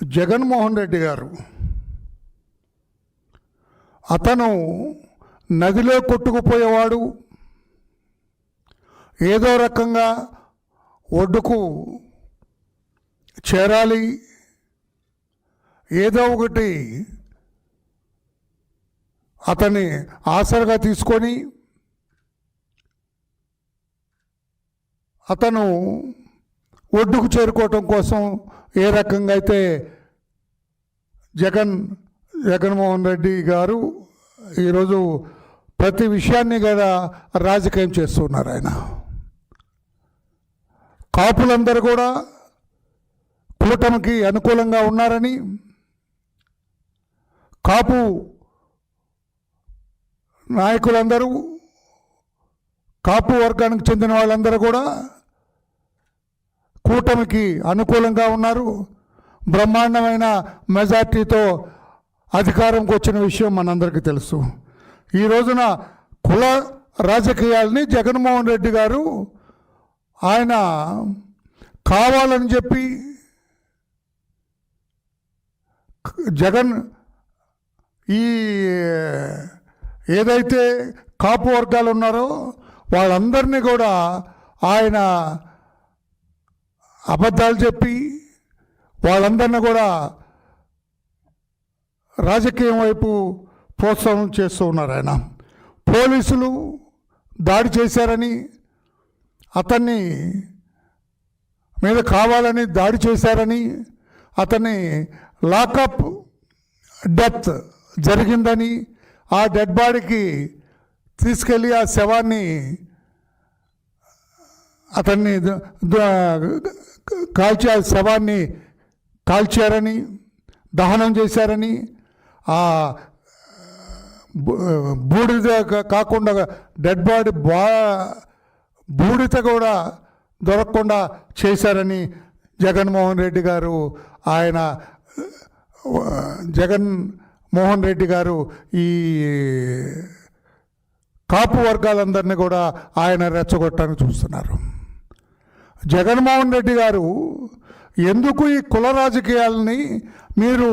జగన్మోహన్ రెడ్డి గారు అతను నదిలో కొట్టుకుపోయేవాడు, ఏదో రకంగా ఒడ్డుకు చేరాలి, ఏదో ఒకటి అతన్ని ఆసరగా తీసుకొని అతను ఒడ్డుకు చేరుకోవటం కోసం ఏ రకంగా అయితే జగన్మోహన్ రెడ్డి గారు ఈరోజు ప్రతి విషయాన్ని కూడా రాజకీయం చేస్తున్నారు. ఆయన కాపులందరూ కూడా కూటమికి అనుకూలంగా ఉన్నారని, కాపు నాయకులందరూ, కాపు వర్గానికి చెందిన వాళ్ళందరూ కూడా కూటమికి అనుకూలంగా ఉన్నారు. బ్రహ్మాండమైన మెజార్టీతో అధికారంకి వచ్చిన విషయం మనందరికీ తెలుసు. ఈ రోజున కుల రాజకీయాలని జగన్మోహన్ రెడ్డి గారు ఆయన కావాలని చెప్పి ఈ ఏదైతే కాపు వర్గాలు ఉన్నారో వాళ్ళందరినీ కూడా ఆయన అబద్ధాలు చెప్పి వాళ్ళందరినీ కూడా రాజకీయం వైపు ప్రోత్సాహం చేస్తూ ఉన్నారు. ఆయన పోలీసులు దాడి చేశారని, అతన్ని మీద కావాలని దాడి చేశారని, అతన్ని లాకప్ డెత్ జరిగిందని, ఆ డెడ్ బాడీకి తీసుకెళ్ళి ఆ శవాన్ని అతన్ని ఆ శవాన్ని కాల్చారని, దహనం చేశారని, ఆ బూడిద కాకుండా డెడ్ బాడీ బూడిద కూడా దొరకకుండా చేశారని జగన్మోహన్ రెడ్డి గారు జగన్మోహన్ రెడ్డి గారు ఈ కాపు వర్గాలందరినీ కూడా ఆయన రెచ్చగొట్టడానికి చూస్తున్నారు. జగన్మోహన్ రెడ్డి గారు ఎందుకు ఈ కుల రాజకీయాలని మీరు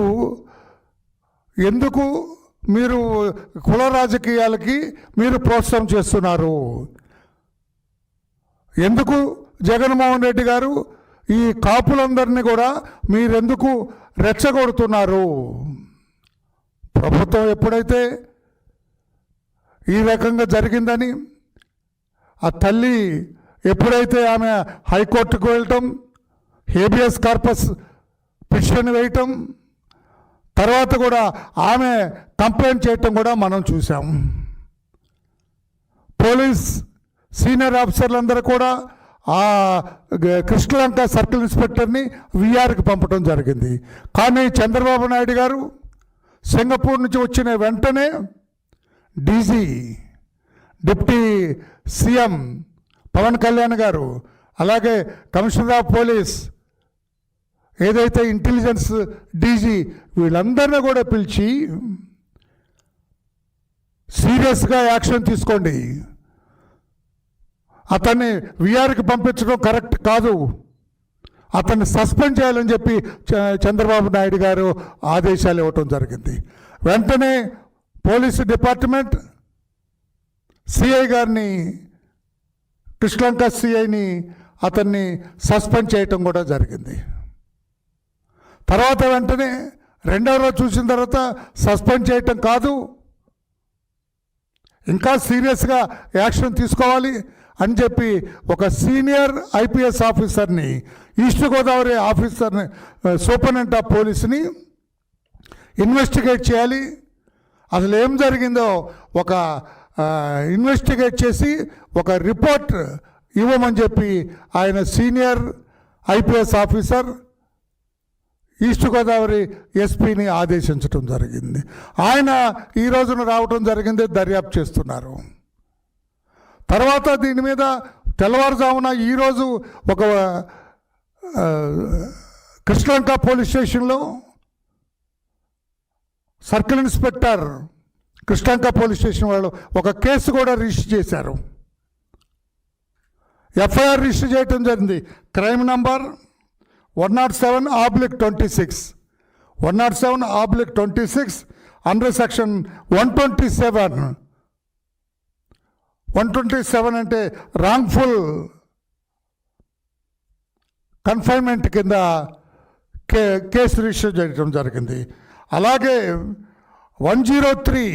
కుల రాజకీయాలకి మీరు ప్రోత్సాహం చేస్తున్నారు? ఎందుకు జగన్మోహన్ రెడ్డి గారు ఈ కాపులందరినీ కూడా మీరెందుకు రెచ్చగొడుతున్నారు? ప్రభుత్వం ఎప్పుడైతే ఈ రకంగా జరిగిందని ఆ తల్లి ఎప్పుడైతే ఆమె హైకోర్టుకు వెళ్ళటం, హేబియస్ కార్పస్ పిటిషన్ వేయటం, తర్వాత కూడా ఆమె కంప్లైంట్ చేయటం కూడా మనం చూసాం. పోలీస్ సీనియర్ ఆఫీసర్లందరూ కూడా ఆ కృష్ణలంక సర్కిల్ ఇన్స్పెక్టర్ని విఆర్కి పంపడం జరిగింది. కానీ చంద్రబాబు నాయుడు గారు సింగపూర్ నుంచి వచ్చిన వెంటనే డిప్టీ సీఎం పవన్ కళ్యాణ్ గారు, అలాగే కమిషనర్ ఆఫ్ పోలీస్, ఏదైతే ఇంటెలిజెన్స్ డీజీ, వీళ్ళందరినీ కూడా పిలిచి సీరియస్గా యాక్షన్ తీసుకోండి, అతన్ని విఆర్కి పంపించడం కరెక్ట్ కాదు, అతన్ని సస్పెండ్ చేయాలని చెప్పి చంద్రబాబు నాయుడు గారు ఆదేశాలు ఇవ్వటం జరిగింది. వెంటనే పోలీసు డిపార్ట్మెంట్ సిఐ గారిని, కృష్ణలంక సిఐని అతన్ని సస్పెండ్ చేయటం కూడా జరిగింది. తర్వాత వెంటనే రెండవ రోజు చూసిన తర్వాత సస్పెండ్ చేయటం కాదు, ఇంకా సీరియస్గా యాక్షన్ తీసుకోవాలి అని చెప్పి ఒక సీనియర్ ఐపీఎస్ ఆఫీసర్ని, ఈస్ట్ గోదావరి ఆఫీసర్ని, సూపరింటెండెంట్ ఆఫ్ పోలీస్ని ఇన్వెస్టిగేట్ చేయాలి, అసలు ఏం జరిగిందో ఒక ఇన్వెస్టిగేట్ చేసి ఒక రిపోర్ట్ ఇవ్వమని చెప్పి ఆయన senior IPS officer east Godavari ఎస్పీని ఆదేశించడం జరిగింది. ఆయన ఈ రోజున రావడం జరిగింది, దర్యాప్తు చేస్తున్నారు. తర్వాత దీని మీద తెల్లవారుజామున ఈరోజు ఒక కృష్ణలంక పోలీస్ స్టేషన్లో circle inspector Krishnalanka police station వాళ్ళు ఒక కేసు కూడా రిజిస్టర్ చేశారు. ఎఫ్ఐఆర్ రిజిస్టర్ చేయడం జరిగింది. Crime number 107/26 107/26 under section 127. 127 అంటే రాంగ్ఫుల్ కన్ఫైన్మెంట్ కింద కేసు రిజిస్టర్ చేయడం జరిగింది. అలాగే 103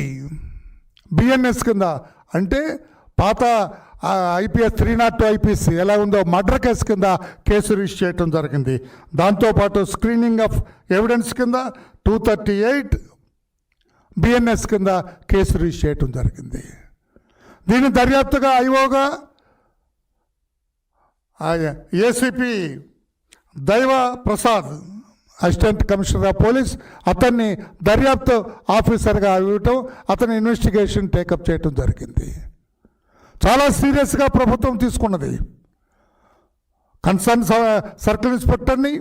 బిఎన్ఎస్ కింద అంటే పాత IPS 302 IPC ఎలా ఉందో మర్డర్ కేసు కింద కేసు రిజిస్టర్ చేయడం జరిగింది. దాంతోపాటు స్క్రీనింగ్ ఆఫ్ ఎవిడెన్స్ కింద 238 బిఎన్ఎస్ కింద కేసు రిజిస్టర్ చేయడం జరిగింది. దీని దర్యాప్తుగా ఐఓగా ఏసీపీ దైవ Prasad assistant commissioner of police అతన్ని దర్యాప్తు ఆఫీసర్గా ఇవ్వటం, అతని ఇన్వెస్టిగేషన్ టేకప్ చేయటం జరిగింది. చాలా సీరియస్గా ప్రభుత్వం తీసుకున్నది. కన్సర్న్ సర్కిల్ ఇన్స్పెక్టర్ని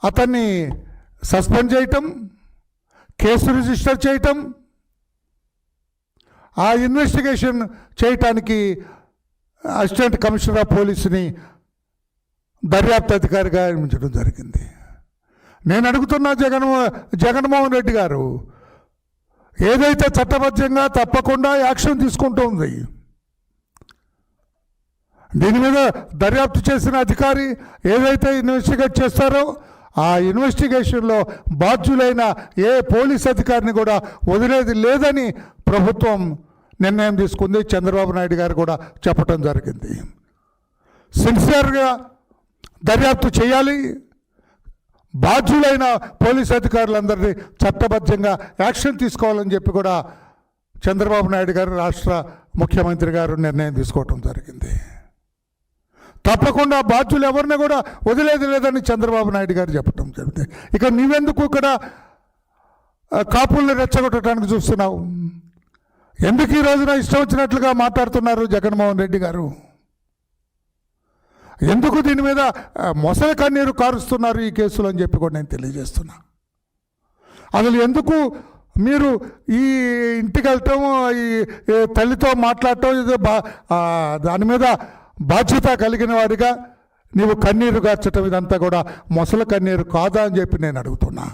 అతన్ని సస్పెండ్ చేయటం, కేసు రిజిస్టర్ చేయటం, ఆ ఇన్వెస్టిగేషన్ చేయటానికి అసిస్టెంట్ కమిషనర్ ఆఫ్ పోలీసుని దర్యాప్తు అధికారిగా నియమించడం జరిగింది. నేను అడుగుతున్నా జగన్మోహన్ రెడ్డి గారు ఏదైతే చట్టబద్ధంగా తప్పకుండా యాక్షన్ తీసుకుంటుంది, దీని మీద దర్యాప్తు చేసిన అధికారి ఏదైతే ఇన్వెస్టిగేట్ చేస్తారో ఆ ఇన్వెస్టిగేషన్లో బాధ్యులైన ఏ పోలీస్ అధికారిని కూడా వదిలేది లేదని ప్రభుత్వం నిర్ణయం తీసుకుంది. చంద్రబాబు నాయుడు గారు కూడా చెప్పడం జరిగింది. సిన్సియర్గా దర్యాప్తు చేయాలి, బాధ్యులైన పోలీస్ అధికారులందరినీ చట్టబద్ధంగా యాక్షన్ తీసుకోవాలని చెప్పి కూడా చంద్రబాబు నాయుడు గారు రాష్ట్ర ముఖ్యమంత్రి గారు నిర్ణయం తీసుకోవటం జరిగింది. తప్పకుండా బాధ్యులు ఎవరిని కూడా వదిలేది లేదని చంద్రబాబు నాయుడు గారు చెప్పడం జరిగింది. ఇక నీవెందుకు ఇక్కడ కాపుల్ని రెచ్చగొట్టడానికి చూస్తున్నావు? ఎందుకు ఈ రోజున ఇష్టం వచ్చినట్లుగా మాట్లాడుతున్నారు జగన్మోహన్ రెడ్డి గారు? ఎందుకు దీని మీద మొసలి కన్నీరు కారుస్తున్నారు ఈ కేసులు అని చెప్పి కూడా నేను తెలియజేస్తున్నా. అసలు ఎందుకు మీరు ఈ ఇంటికి వెళ్ళటం, ఈ తల్లితో మాట్లాడటం, ఏదో దాని మీద బాధ్యత కలిగిన వాడిగా నీవు కన్నీరు గార్చటం ఇదంతా కూడా మొసలి కన్నీరు కాదా అని చెప్పి నేను అడుగుతున్నా.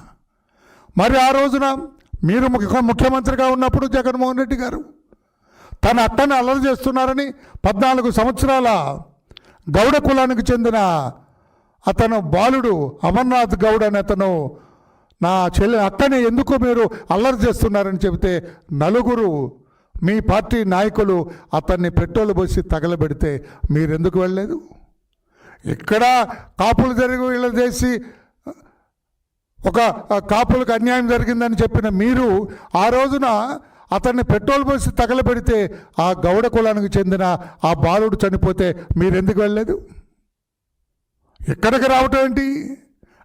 మరి ఆ రోజున మీరు ముఖ్యమంత్రిగా ఉన్నప్పుడు జగన్మోహన్ రెడ్డి గారు తన అట్టని అల్లరి చేస్తున్నారని 14 సంవత్సరాల గౌడ కులానికి చెందిన అతను బాలుడు అమర్నాథ్ గౌడ్ అని అతను నా అక్కని ఎందుకు మీరు అల్లరి చేస్తున్నారని చెబితే నలుగురు మీ పార్టీ నాయకులు అతన్ని పెట్రోల్ పోసి తగలబెడితే మీరెందుకు వెళ్ళలేదు? ఇక్కడ కాపులు జరిగి వీళ్ళు చేసి ఒక కాపులకు అన్యాయం జరిగిందని చెప్పిన మీరు ఆ రోజున అతన్ని పెట్రోల్ పోసి తగలబెడితే ఆ గౌడ కులానికి చెందిన ఆ బాలుడు చనిపోతే మీరెందుకు వెళ్ళలేదు? ఎక్కడికి రావటం ఏంటి?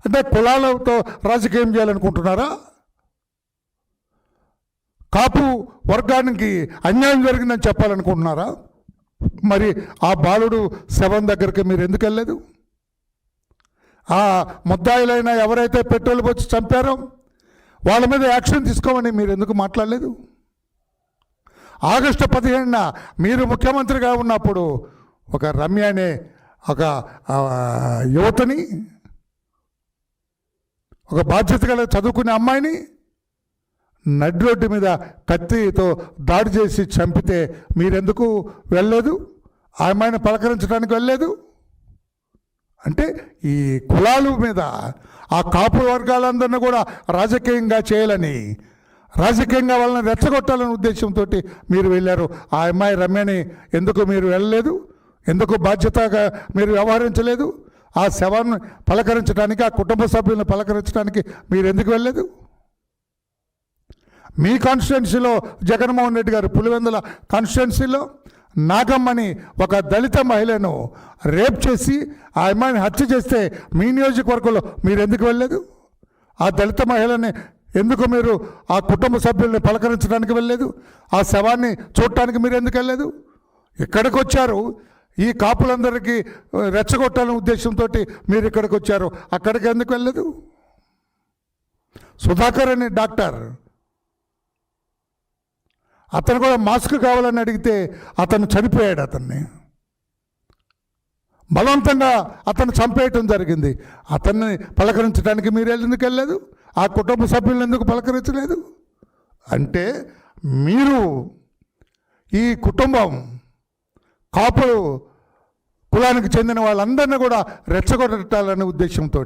అంటే కులాలతో రాజకీయం చేయాలనుకుంటున్నారా? కాపు వర్గానికి అన్యాయం జరిగిందని చెప్పాలనుకుంటున్నారా? మరి ఆ బాలుడు శవం దగ్గరికి మీరు ఎందుకు వెళ్ళలేదు? ఆ ముద్దాయిలైన ఎవరైతే పెట్రోల్ పోసి చంపారో వాళ్ళ మీద యాక్షన్ తీసుకోమని మీరు ఎందుకు మాట్లాడలేదు? ఆగస్టు 15న మీరు ముఖ్యమంత్రిగా ఉన్నప్పుడు ఒక రమ్య అనే ఒక యువతని, ఒక బాధ్యత గల చదువుకునే అమ్మాయిని నడి రోడ్డు మీద కత్తితో దాడి చేసి చంపితే మీరెందుకు వెళ్ళలేదు? ఆ అమ్మాయిని పలకరించడానికి వెళ్ళలేదు? అంటే ఈ కులాల మీద ఆ కాపు వర్గాలందరినీ కూడా రాజకీయంగా చేయాలని, రాజకీయంగా వాళ్ళని రెచ్చగొట్టాలనే ఉద్దేశంతో మీరు వెళ్ళారు. ఆ అమ్మాయి రమ్యని ఎందుకు మీరు వెళ్ళలేదు? ఎందుకు బాధ్యతగా మీరు వ్యవహరించలేదు? ఆ శవాన్ని పలకరించడానికి, ఆ కుటుంబ సభ్యులను పలకరించడానికి మీరు ఎందుకు వెళ్ళలేదు? మీ కాన్స్టిట్యున్సీలో జగన్మోహన్ రెడ్డి గారు పులివెందుల కాన్స్టిట్యున్సీలో నాగమ్మని ఒక దళిత మహిళను రేప్ చేసి ఆ అమ్మాయిని హత్య చేస్తే మీ నియోజకవర్గంలో మీరు ఎందుకు వెళ్ళలేదు? ఆ దళిత మహిళని ఎందుకు మీరు ఆ కుటుంబ సభ్యుల్ని పలకరించడానికి వెళ్ళలేదు? ఆ శవాన్ని చూడటానికి మీరు ఎందుకు వెళ్ళలేదు? ఇక్కడికి వచ్చారు, ఈ కాపులందరికీ రెచ్చగొట్టాలనే ఉద్దేశంతో మీరు ఇక్కడికి వచ్చారు, అక్కడికి ఎందుకు వెళ్ళలేదు? సుధాకర్ అనే డాక్టర్, అతను కూడా మాస్క్ కావాలని అడిగితే అతను చనిపోయాడు. అతన్ని బలవంతంగా అతను చంపేయటం జరిగింది. అతన్ని పలకరించడానికి మీరు ఎందుకు వెళ్ళలేదు? ఆ కుటుంబ సభ్యులను ఎందుకు పలకరించలేదు? అంటే మీరు ఈ కుటుంబం కాపు కులానికి చెందిన వాళ్ళందరినీ కూడా రెచ్చగొట్టాలనే ఉద్దేశంతో,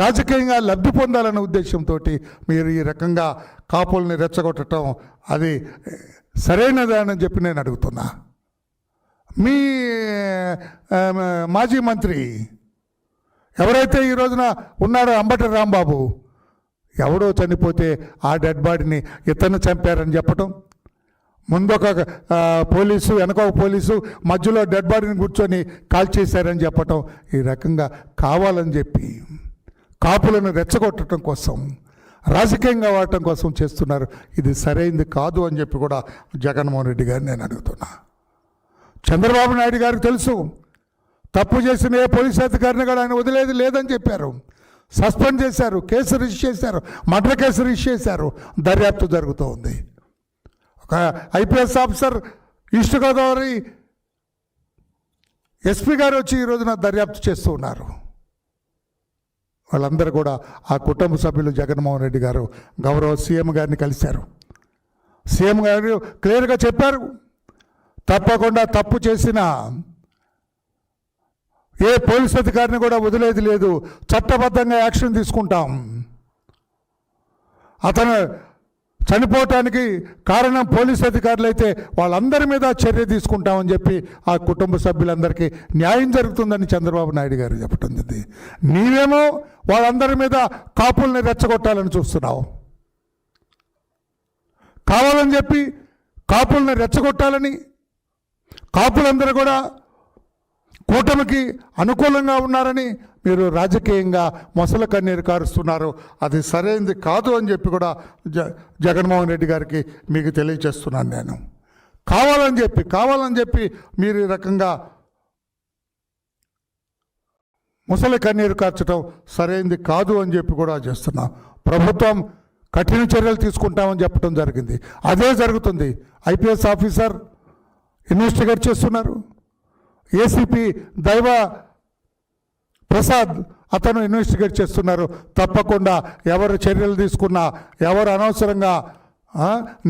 రాజకీయంగా లబ్ధి పొందాలనే ఉద్దేశంతో మీరు ఈ రకంగా కాపుల్ని రెచ్చగొట్టడం అది సరైనదా అని చెప్పి నేను అడుగుతున్నా. మీ మాజీ మంత్రి ఎవరైతే ఈ రోజున ఉన్నారో అంబటి రాంబాబు, ఎవడో చనిపోతే ఆ డెడ్ బాడీని ఇతను చంపారని చెప్పటం, ముందొక పోలీసు వెనకొక పోలీసు మధ్యలో డెడ్ బాడీని కూర్చొని కాల్ చేశారని చెప్పటం, ఈ రకంగా కావాలని చెప్పి కాపులను రెచ్చగొట్టడం కోసం, రాజకీయంగా వాడటం కోసం చేస్తున్నారు. ఇది సరైంది కాదు అని చెప్పి కూడా జగన్మోహన్ రెడ్డి గారిని నేను అడుగుతున్నా. చంద్రబాబు నాయుడు గారికి తెలుసు, తప్పు చేసిన ఏ పోలీస్ అధికారిని కూడా ఆయన వదిలేది లేదని చెప్పారు. సస్పెండ్ చేశారు, కేసు రిజిస్టర్ చేశారు, మర్డర్ కేసు రిజిస్టర్ చేశారు, దర్యాప్తు జరుగుతూ ఉంది. ఒక IPS officer east Godavari SP గారు వచ్చి ఈ రోజున దర్యాప్తు చేస్తూ ఉన్నారు. వాళ్ళందరూ కూడా ఆ కుటుంబ సభ్యులు జగన్మోహన్ రెడ్డి గారు గౌరవ సీఎం గారిని కలిశారు. సీఎం గారు క్లియర్గా చెప్పారు, తప్పకుండా తప్పు చేసిన ఏ పోలీస్ అధికారిని కూడా వదిలేది లేదు, చట్టబద్ధంగా యాక్షన్ తీసుకుంటాం. అతను చనిపోవటానికి కారణం పోలీస్ అధికారులు అయితే వాళ్ళందరి మీద చర్య తీసుకుంటామని చెప్పి ఆ కుటుంబ సభ్యులందరికీ న్యాయం జరుగుతుందని చంద్రబాబు నాయుడు గారు చెప్పడం జరిగింది. నీవేమో వాళ్ళందరి మీద కాపుల్ని రెచ్చగొట్టాలని చూస్తున్నావు. కావాలని చెప్పి కాపుల్ని రెచ్చగొట్టాలని, కాపులందరూ కూడా కూటమికి అనుకూలంగా ఉన్నారని మీరు రాజకీయంగా మొసల కన్నీరు కారుస్తున్నారు. అది సరైనది కాదు అని చెప్పి కూడా జగన్మోహన్ రెడ్డి గారికి మీకు తెలియజేస్తున్నాను. నేను కావాలని చెప్పి మీరు ఈ రకంగా ముసలి కన్నీరు కార్చడం సరైనది కాదు అని చెప్పి కూడా చేస్తున్నాం. ప్రభుత్వం కఠిన చర్యలు తీసుకుంటామని చెప్పడం జరిగింది, అదే జరుగుతుంది. ఐపీఎస్ ఆఫీసర్ ఇన్వెస్టిగేట్ చేస్తున్నారు. ఏసీపీ దైవ ప్రసాద్ అతను ఇన్వెస్టిగేట్ చేస్తున్నారు. తప్పకుండా ఎవరు చర్యలు తీసుకున్నా, ఎవరు అనవసరంగా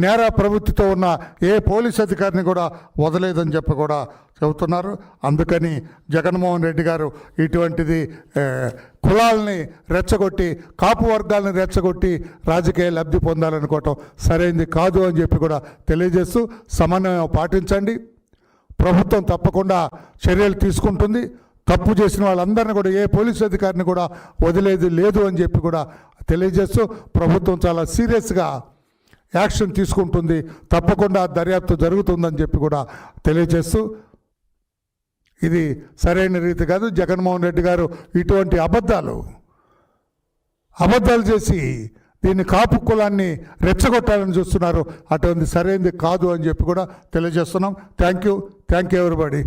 నేర ప్రవృత్తితో ఉన్న ఏ పోలీస్ అధికారిని కూడా వదలేదని చెప్పి కూడా చెబుతున్నారు. అందుకని జగన్మోహన్ రెడ్డి గారు ఇటువంటిది కులాలని రెచ్చగొట్టి, కాపు వర్గాలను రెచ్చగొట్టి రాజకీయ లబ్ధి పొందాలనుకోవటం సరైనది కాదు అని చెప్పి కూడా తెలియజేస్తూ సమన్వయం పాటించండి. ప్రభుత్వం తప్పకుండా చర్యలు తీసుకుంటుంది. తప్పు చేసిన వాళ్ళందరినీ కూడా ఏ పోలీసు అధికారిని కూడా వదిలేది లేదు అని చెప్పి కూడా తెలియజేస్తూ ప్రభుత్వం చాలా సీరియస్గా యాక్షన్ తీసుకుంటుంది. తప్పకుండా దర్యాప్తు జరుగుతుందని చెప్పి కూడా తెలియజేస్తూ, ఇది సరైన రీతి కాదు. జగన్మోహన్ రెడ్డి గారు ఇటువంటి అబద్ధాలు చేసి దీన్ని కాపు కులాన్ని రెచ్చగొట్టాలని చూస్తున్నారు. అటువంటి సరైనది కాదు అని చెప్పి కూడా తెలియజేస్తున్నాం. Thank you everybody.